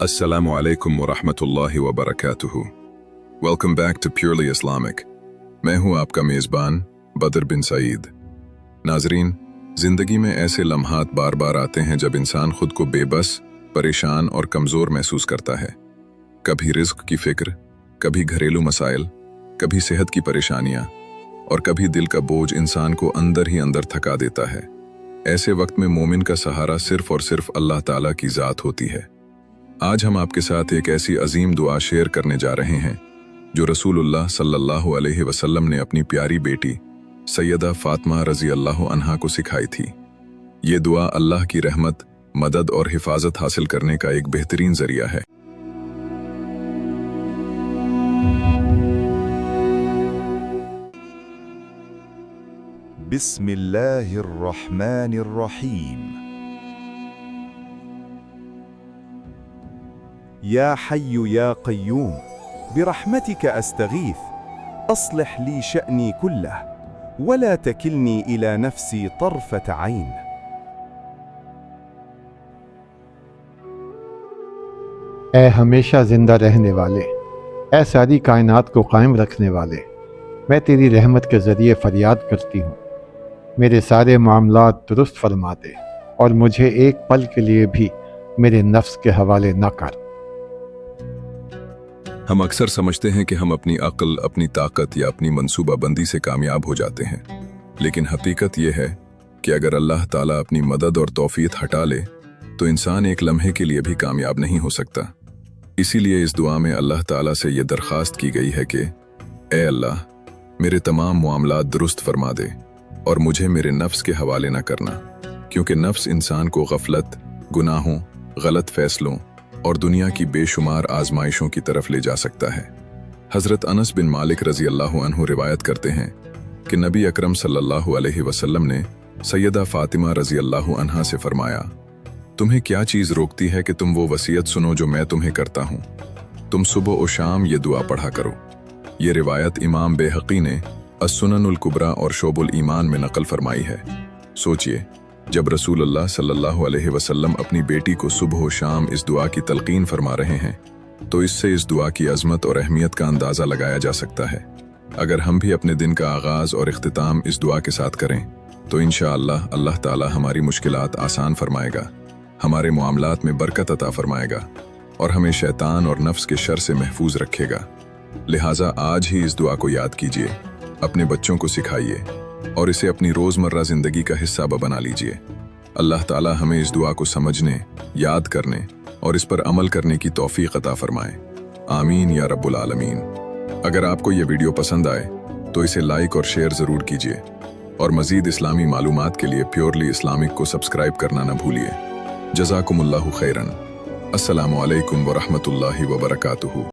Assalamu alaikum wa rahmatullahi wa barakatuhu. Welcome back to Purely Islamic. मैं हूँ आपका मेज़बान बदर बिन सईद। नाजरीन, ज़िंदगी में ऐसे लम्हात बार बार आते हैं जब इंसान खुद को बेबस, परेशान और कमज़ोर महसूस करता है। कभी रिज़्क की फ़िक्र, कभी घरेलू मसाइल, कभी सेहत की परेशानियाँ और कभी दिल का बोझ इंसान को अंदर ही अंदर थका देता है। ऐसे वक्त में मोमिन का सहारा सिर्फ़ और सिर्फ अल्लाह ताला की ज़ात होती है। आज हम आपके साथ एक ऐसी अजीम दुआ शेयर करने जा रहे हैं जो रसूलुल्लाह सल्लल्लाहु अलैहि वसल्लम ने अपनी प्यारी बेटी सैयदा फातिमा रज़ी अल्लाह अन्हा को सिखाई थी। ये दुआ अल्लाह की रहमत, मदद और हिफाजत हासिल करने का एक बेहतरीन जरिया है। बिस्मिल्लाहिर्रहमानिर्रहीम। या हय्यु या क़य्यूम बिरहमतिक अस्तगीथ अस्लिह ली शअनी कुल्लह वला तकिलनी इला नफ्सी तर्फत ऐन। ऐ हमेशा जिंदा रहने वाले, ऐ सारी कायनात को कायम रखने वाले, मैं तेरी रहमत के ज़रिए फरियाद करती हूँ। मेरे सारे मामलात दुरुस्त फरमा दे और मुझे एक पल के लिए भी मेरे नफ्स के हवाले न कर। हम अक्सर समझते हैं कि हम अपनी अक्ल, अपनी ताकत या अपनी मंसूबाबंदी से कामयाब हो जाते हैं, लेकिन हकीकत यह है कि अगर अल्लाह ताला अपनी मदद और तौफीक हटा ले तो इंसान एक लम्हे के लिए भी कामयाब नहीं हो सकता। इसीलिए इस दुआ में अल्लाह ताला से ये दरख्वास्त की गई है कि ए अल्लाह, मेरे तमाम मामलात दुरुस्त फरमा दे और मुझे मेरे नफ्स के हवाले न करना, क्योंकि नफ्स इंसान को गफलत, गुनाहों, गलत फैसलों और दुनिया की बेशुमार आजमाइशों की तरफ ले जा सकता है। हज़रत अनस बिन मालिक रज़ी अल्लाह अन्हु रिवायत करते हैं कि नबी अकरम सल्लल्लाहु अलैहि वसल्लम ने सैयदा फातिमा रज़ी अल्लाह अन्हा से फरमाया, तुम्हें क्या चीज़ रोकती है कि तुम वो वसीयत सुनो जो मैं तुम्हें करता हूँ। तुम सुबह और शाम ये दुआ पढ़ा करो। ये रिवायत इमाम बेहक़ी ने अस्सुननुल कुबरा और शोबुल ईमान में नकल फरमाई है। सोचिए, जब रसूलुल्लाह सल्लल्लाहु अलैहि वसल्लम अपनी बेटी को सुबह और शाम इस दुआ की तलकीन फरमा रहे हैं, तो इससे इस दुआ की अज़मत और अहमियत का अंदाज़ा लगाया जा सकता है। अगर हम भी अपने दिन का आगाज़ और इख्तिताम इस दुआ के साथ करें तो इंशाअल्लाह अल्लाह ताला हमारी मुश्किलात आसान फरमाएगा, हमारे मामलात में बरकत अता फरमाएगा और हमें शैतान और नफ्स के शर से महफूज रखेगा। लिहाजा आज ही इस दुआ को याद कीजिए, अपने बच्चों को सिखाइए और इसे अपनी रोज़मर्रा ज़िंदगी का हिस्सा बना लीजिए। अल्लाह ताला हमें इस दुआ को समझने, याद करने और इस पर अमल करने की तौफीक अता फरमाए। आमीन या रब्बुल आलमीन। अगर आपको ये वीडियो पसंद आए तो इसे लाइक और शेयर ज़रूर कीजिए और मज़ीद इस्लामी मालूमात के लिए प्योरली इस्लामिक को सब्सक्राइब करना न भूलिए। जज़ाकुमुल्लाहु खैरन। अस्सलामु अलैकुम व रहमतुल्लाहि व बरकातुहू।